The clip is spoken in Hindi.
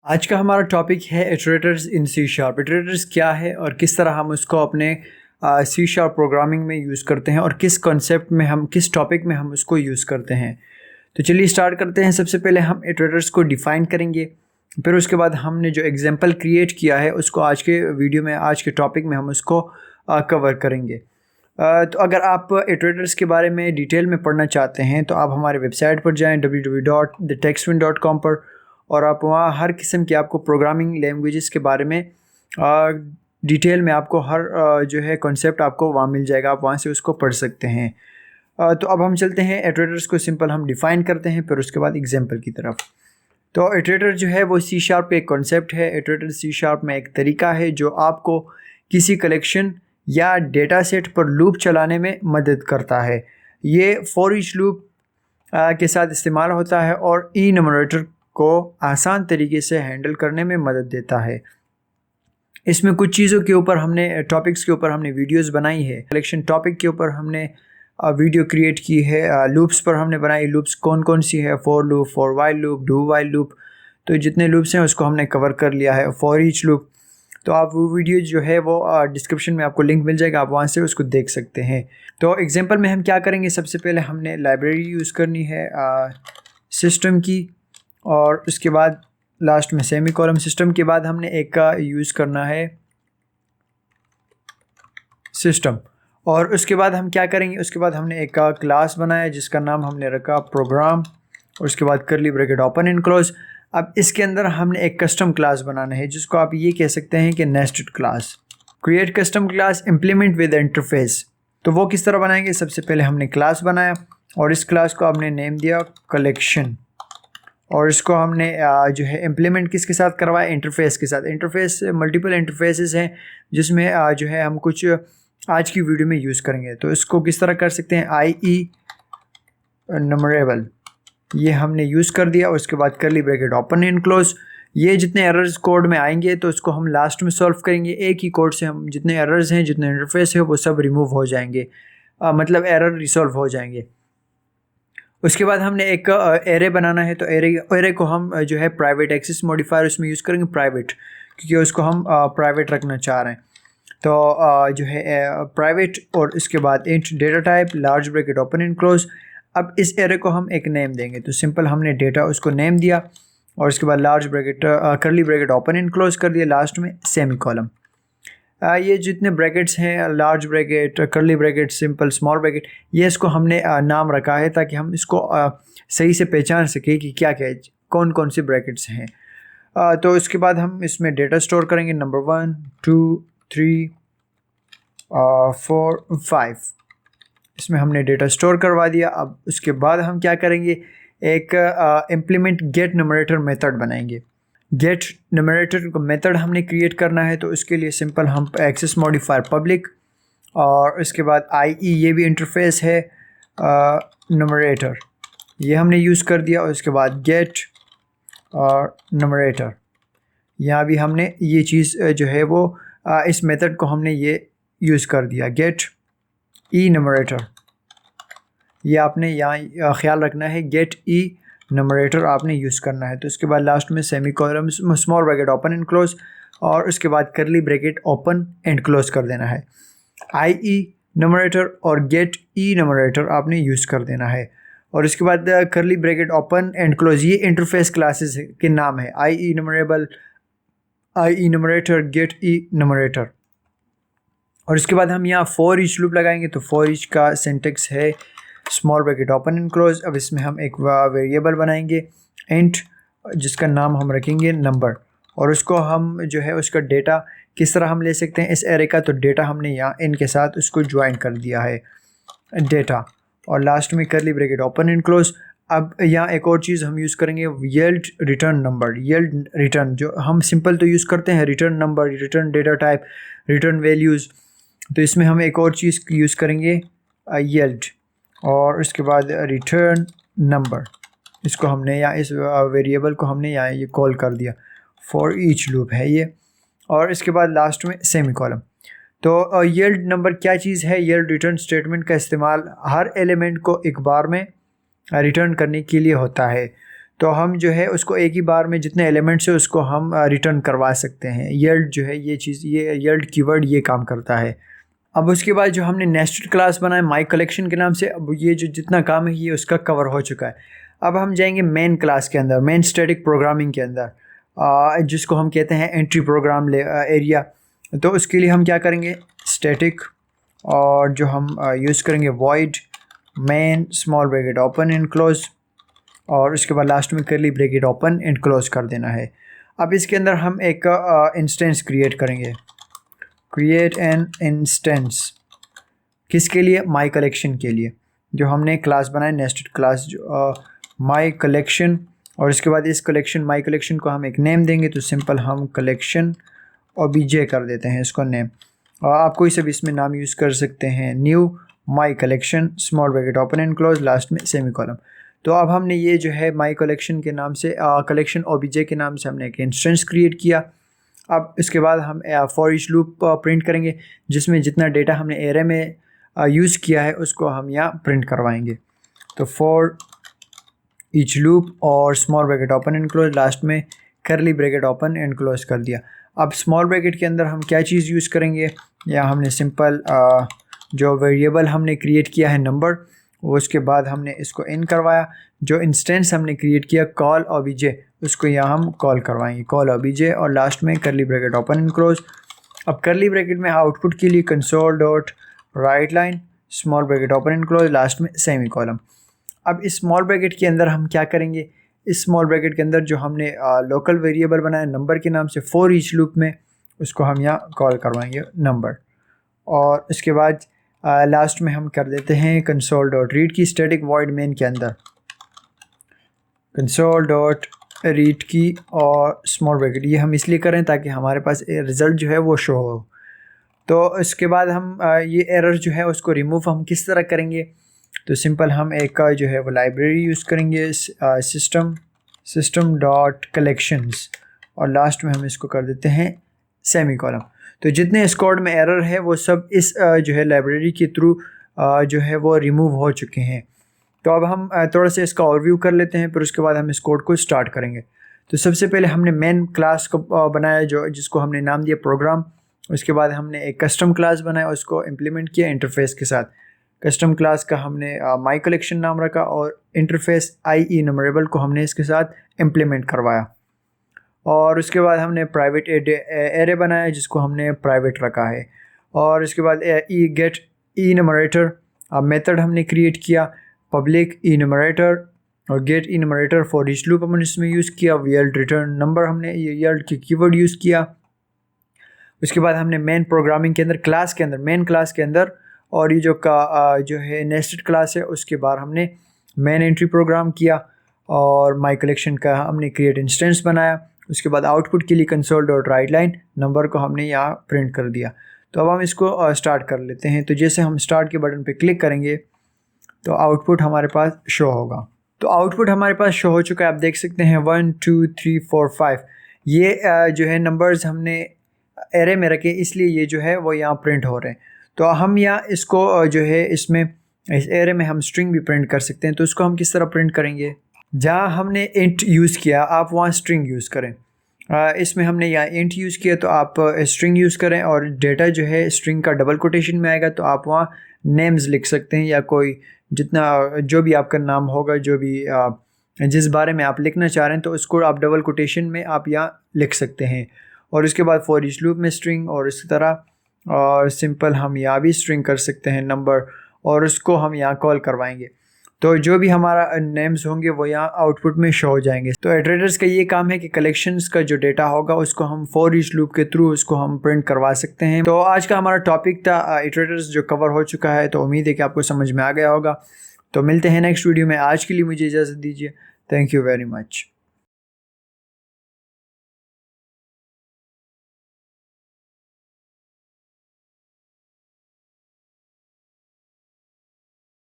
आज का हमारा टॉपिक है इटरेटर्स इन सी शार्प। इटरेटर्स क्या है और किस तरह हम उसको अपने सी शार्प प्रोग्रामिंग में यूज़ करते हैं और किस कॉन्सेप्ट में हम किस टॉपिक में हम उसको यूज़ करते हैं। तो चलिए स्टार्ट करते हैं। सबसे पहले हम इटरेटर्स को डिफ़ाइन करेंगे, फिर उसके बाद हमने जो एग्जांपल क्रिएट किया है उसको आज के वीडियो में आज के टॉपिक में हम उसको कवर करेंगे। तो अगर आप इटरेटर्स के बारे में डिटेल में पढ़ना चाहते हैं तो आप हमारे वेबसाइट पर जाएँ www.thetextwin.com पर, और आप वहाँ हर किस्म की आपको प्रोग्रामिंग लैंग्वेजेस के बारे में डिटेल में आपको हर जो है कॉन्सेप्ट आपको वहाँ मिल जाएगा। आप वहाँ से उसको पढ़ सकते हैं। तो अब हम चलते हैं इटरेटर्स को सिंपल हम डिफ़ाइन करते हैं, फिर उसके बाद एग्जांपल की तरफ। तो इटरेटर जो है वो सी शार्प एक कॉन्सेप्ट है। इटरेटर सी शार्प में एक तरीका है जो आपको किसी कलेक्शन या डेटा सेट पर लूप चलाने में मदद करता है। ये फॉर ईच लूप के साथ इस्तेमाल होता है और इनमरेटर को आसान तरीके से हैंडल करने में मदद देता है। इसमें कुछ चीज़ों के ऊपर हमने टॉपिक्स के ऊपर हमने वीडियोस बनाई है। कलेक्शन टॉपिक के ऊपर हमने वीडियो क्रिएट की है। लूप्स पर हमने बनाई, लूप्स कौन कौन सी है, for loop, for while loop, do while loop. तो जितने लूप्स हैं उसको हमने कवर कर लिया है। फॉर ईच लूप, तो आप वो वीडियो जो है वो डिस्क्रिप्शन में आपको लिंक मिल जाएगा, आप वहाँ से उसको देख सकते हैं। तो एग्जांपल में हम क्या करेंगे, सबसे पहले हमने लाइब्रेरी यूज़ करनी है सिस्टम की, और उसके बाद लास्ट में सेमी कॉलम। सिस्टम के बाद हमने एक का यूज़ करना है सिस्टम, और उसके बाद हम क्या करेंगे, उसके बाद हमने एक का क्लास बनाया जिसका नाम हमने रखा प्रोग्राम, और उसके बाद करली ब्रैकेट ओपन एंड क्लोज। अब इसके अंदर हमने एक कस्टम क्लास बनाना है जिसको आप ये कह सकते हैं कि nested class. Create custom class implement with interface. तो वो किस तरह बनाएंगे, सबसे पहले हमने क्लास बनाया और इस क्लास को हमने नेम दिया कलेक्शन, और इसको हमने जो है इम्प्लीमेंट किसके साथ करवाया, इंटरफेस के साथ। इंटरफेस मल्टीपल इंटरफेसेस हैं जिसमें जो है हम कुछ आज की वीडियो में यूज़ करेंगे। तो इसको किस तरह कर सकते हैं, आई नंबरेबल, ये हमने यूज़ कर दिया। और उसके बाद करली ब्रैकेट ओपन एंड क्लोज। ये जितने एरर्स कोड में आएंगे तो उसको हम लास्ट में सॉल्व करेंगे। एक ही कोड से हम जितने एरर्स हैं, जितने इंटरफेस है, वो सब रिमूव हो जाएंगे, मतलब एरर रिसॉल्व हो जाएंगे। उसके बाद हमने एक एरे बनाना है। तो एरे को हम जो है प्राइवेट एक्सेस मॉडिफायर उसमें यूज़ करेंगे, प्राइवेट, क्योंकि उसको हम प्राइवेट रखना चाह रहे हैं। तो जो है प्राइवेट, और इसके बाद int data type large bracket open and close. अब इस एरे को हम एक नेम देंगे, तो सिंपल हमने डेटा उसको नेम दिया, और उसके बाद लार्ज ब्रैकेट करली ब्रैकेट ओपन एंड क्लोज कर दिया, लास्ट में सेमी कॉलम। ये जितने ब्रैकेट्स हैं, लार्ज ब्रैकेट, करली ब्रैकेट, सिंपल, स्मॉल ब्रैकेट, ये इसको हमने नाम रखा है ताकि हम इसको सही से पहचान सकें कि क्या क्या कौन कौन से ब्रैकेट्स हैं। तो इसके बाद हम इसमें डेटा स्टोर करेंगे, नंबर 1 2 3 4 5। इसमें हमने डेटा स्टोर करवा दिया। अब उसके बाद हम क्या करेंगे, एक इम्प्लीमेंट गेट न्यूमरेटर मेथड बनाएंगे। गेट न्यूमरेटर को मेथड हमने क्रिएट करना है, तो उसके लिए सिंपल हम एक्सेस मॉडिफायर पब्लिक, और उसके बाद आई ये भी इंटरफेस है, न्यूमरेटर ये हमने यूज़ कर दिया, और उसके बाद गेट और न्यूमरेटर, यहाँ भी हमने ये चीज़ जो है वो इस मेथड को हमने ये यूज़ कर दिया, गेट ई न्यूमरेटर। ये आपने यहाँ ख्याल रखना है, गेट ई नंबरेटर आपने यूज़ करना है। तो उसके बाद लास्ट में semi column, small bracket open and close, और उसके बाद करली ब्रैकेट ओपन एंड क्लोज कर देना है। आई ई नंबरेटर और गेट ई नंबरेटर आपने यूज़ कर देना है, और उसके बाद करली ब्रैकेट ओपन एंड क्लोज, ये इंटरफेस क्लासेस के नाम है, आई ई नंबरेबल, आई ई नंबरेटर, गेट ई नंबरेटर। और उसके बाद हम यहाँ फॉर ईच लूप लगाएंगे। तो फॉर ईच का सिंटेक्स है small bracket open and close. अब इसमें हम एक वेरिएबल बनाएंगे इंट, जिसका नाम हम रखेंगे नंबर, और उसको हम जो है उसका डेटा किस तरह हम ले सकते हैं इस एरे का, तो डेटा हमने यहाँ इन के साथ उसको ज्वाइन कर दिया है डेटा, और लास्ट में करली ब्रैकेट ओपन एंड क्लोज। अब यहाँ एक और चीज़ हम यूज़ करेंगे, yield return number. Yield return जो हम सिंपल तो यूज़ करते हैं, return number, return data type, return values. तो इसमें हम एक और चीज़ यूज़ करेंगे यील्ड, और उसके बाद रिटर्न नंबर। इसको हमने यहाँ इस वेरिएबल को हमने यहाँ ये कॉल कर दिया, फॉर ईच लूप है ये, और इसके बाद लास्ट में सेमी कॉलम। तो यील्ड नंबर क्या चीज़ है, यील्ड रिटर्न स्टेटमेंट का इस्तेमाल हर एलिमेंट को एक बार में रिटर्न करने के लिए होता है। तो हम जो है उसको एक ही बार में जितने एलिमेंट्स है उसको हम रिटर्न करवा सकते हैं। यील्ड जो है ये चीज़, ये यील्ड कीवर्ड ये काम करता है। अब उसके बाद जो हमने नेस्टेड क्लास बनाया माई कलेक्शन के नाम से, अब ये जो जितना काम है ये उसका कवर हो चुका है। अब हम जाएंगे मेन क्लास के अंदर, मेन स्टैटिक प्रोग्रामिंग के अंदर, जिसको हम कहते हैं एंट्री प्रोग्राम एरिया। तो उसके लिए हम क्या करेंगे, स्टैटिक, और जो हम यूज़ करेंगे void main small bracket open and close, और उसके बाद लास्ट में करली ब्रैकेट ओपन एंड क्लोज कर देना है। अब इसके अंदर हम एक इंस्टेंस क्रिएट करेंगे, क्रिएट एन इंस्टेंस, किसके लिए, माई कलेक्शन के लिए, जो हमने क्लास बनाया नेस्टेड क्लास जो माई कलेक्शन। और इसके बाद इस कलेक्शन माई कलेक्शन को हम एक नेम देंगे, तो सिंपल हम कलेक्शन ओबीजे कर देते हैं इसको नेम। और आप कोई सा भी इसमें नाम यूज़ कर सकते हैं, knew my collection small bracket open and close, last में सेमीकोलन। तो अब हमने ये जो है माई कलेक्शन के नाम से कलेक्शन ओबीजे के नाम से हमने एक इंस्टेंस क्रिएट किया। अब इसके बाद हम फॉर ईच लूप प्रिंट करेंगे, जिसमें जितना डेटा हमने एरे में यूज़ किया है उसको हम यहाँ प्रिंट करवाएंगे। तो फॉर ईच लूप और small bracket open and close, last में करली ब्रैकेट ओपन एंड क्लोज कर दिया। अब स्मॉल ब्रैकेट के अंदर हम क्या चीज़ यूज़ करेंगे, या हमने सिंपल जो वेरिएबल हमने क्रिएट किया है नंबर, उसके बाद हमने इसको इन करवाया। जो इंस्टेंस हमने क्रिएट किया कॉल ओबीजे, उसको यहाँ हम कॉल करवाएंगे, कॉल ओबीजे, और लास्ट में करली ब्रैकेट ओपन एंड क्लोज। अब करली ब्रैकेट में आउटपुट के लिए console dot right line small bracket open and close, last में सेमी कॉलम। अब इस स्मॉल ब्रैकेट के अंदर हम क्या करेंगे, इस स्मॉल ब्रैकेट के अंदर जो हमने लोकल वेरिएबल बनाया नंबर के नाम से फॉर ईच लूप में, उसको हम यहाँ कॉल करवाएंगे नंबर। और इसके बाद लास्ट में हम कर देते हैं कंसोल डॉट रीड की स्टैटिक वॉइड मेन के अंदर, कंसोल डॉट रीड की और स्मॉल ब्रैकेट, ये हम इसलिए करें ताकि हमारे पास रिज़ल्ट जो है वो शो हो। तो इसके बाद हम ये एरर जो है उसको रिमूव हम किस तरह करेंगे, तो सिंपल हम एक जो है वो लाइब्रेरी यूज़ करेंगे, सिस्टम डॉट कलेक्शंस, और लास्ट में हम इसको कर देते हैं सेमी कॉलम। तो जितने इस कोड में एरर है वो सब इस जो है लाइब्रेरी के थ्रू जो है वो रिमूव हो चुके हैं। तो अब हम थोड़ा सा इसका ओवरव्यू कर लेते हैं, फिर उसके बाद हम इस कोड को स्टार्ट करेंगे। तो सबसे पहले हमने मेन क्लास को बनाया जिसको हमने नाम दिया प्रोग्राम। उसके बाद हमने एक कस्टम क्लास बनाया, उसको इम्प्लीमेंट किया इंटरफेस के साथ। कस्टम क्लास का हमने माई कलेक्शन नाम रखा, और इंटरफेस आई न्यूमरेबल को हमने इसके साथ इम्प्लीमेंट करवाया। और उसके बाद हमने प्राइवेट एरे बनाया जिसको हमने प्राइवेट रखा है। और इसके बाद गेट इन्यूमरेटर मेथड हमने क्रिएट किया, पब्लिक इन्यूमरेटर और get enumerator for each loop हमने इसमें यूज़ किया। यील्ड रिटर्न नंबर हमने यील्ड की कीवर्ड यूज़ किया। उसके बाद हमने मेन प्रोग्रामिंग के अंदर क्लास के अंदर, मेन क्लास के अंदर, और ये जो है नेस्टेड क्लास है उसके बाद हमने मेन एंट्री प्रोग्राम किया, और माई कलेक्शन का हमने क्रिएट इंस्टेंस बनाया। उसके बाद आउटपुट के लिए console dot right line number को हमने यहाँ प्रिंट कर दिया। तो अब हम इसको स्टार्ट कर लेते हैं। तो जैसे हम स्टार्ट के बटन पे क्लिक करेंगे तो आउटपुट हमारे पास शो होगा। तो आउटपुट हमारे पास शो हो चुका है, आप देख सकते हैं 1 2 3 4 5 ये जो है नंबर्स हमने एरे में रखे, इसलिए ये जो है वो यहाँ प्रिंट हो रहे हैं। तो हम यहाँ इसको जो है इसमें इस एरे में हम स्ट्रिंग भी प्रिंट कर सकते हैं। तो उसको हम किस तरह प्रिंट करेंगे, जहाँ हमने इंट यूज़ किया आप वहाँ स्ट्रिंग यूज़ करें। इसमें हमने यहाँ इंट यूज़ किया तो आप स्ट्रिंग यूज़ करें, और डेटा जो है स्ट्रिंग का डबल कोटेशन में आएगा तो आप वहाँ नेम्स लिख सकते हैं, या कोई जितना जो भी आपका नाम होगा, जो भी जिस बारे में आप लिखना चाह रहे हैं तो उसको आप डबल कोटेशन में आप यहाँ लिख सकते हैं। और उसके बाद फॉर ईच लूप में स्ट्रिंग, और इसी तरह और सिंपल हम यहाँ भी स्ट्रिंग कर सकते हैं नंबर, और उसको हम यहाँ कॉल करवाएंगे। तो जो भी हमारा नेम्स होंगे वो यहाँ आउटपुट में शो हो जाएंगे। तो इटरेटर्स का ये काम है कि कलेक्शंस का जो डेटा होगा उसको हम फॉर ईच लूप के थ्रू उसको हम प्रिंट करवा सकते हैं। तो आज का हमारा टॉपिक था इटरेटर्स जो कवर हो चुका है। तो उम्मीद है कि आपको समझ में आ गया होगा। तो मिलते हैं नेक्स्ट वीडियो में। आज के लिए मुझे इजाज़त दीजिए। Thank you very much.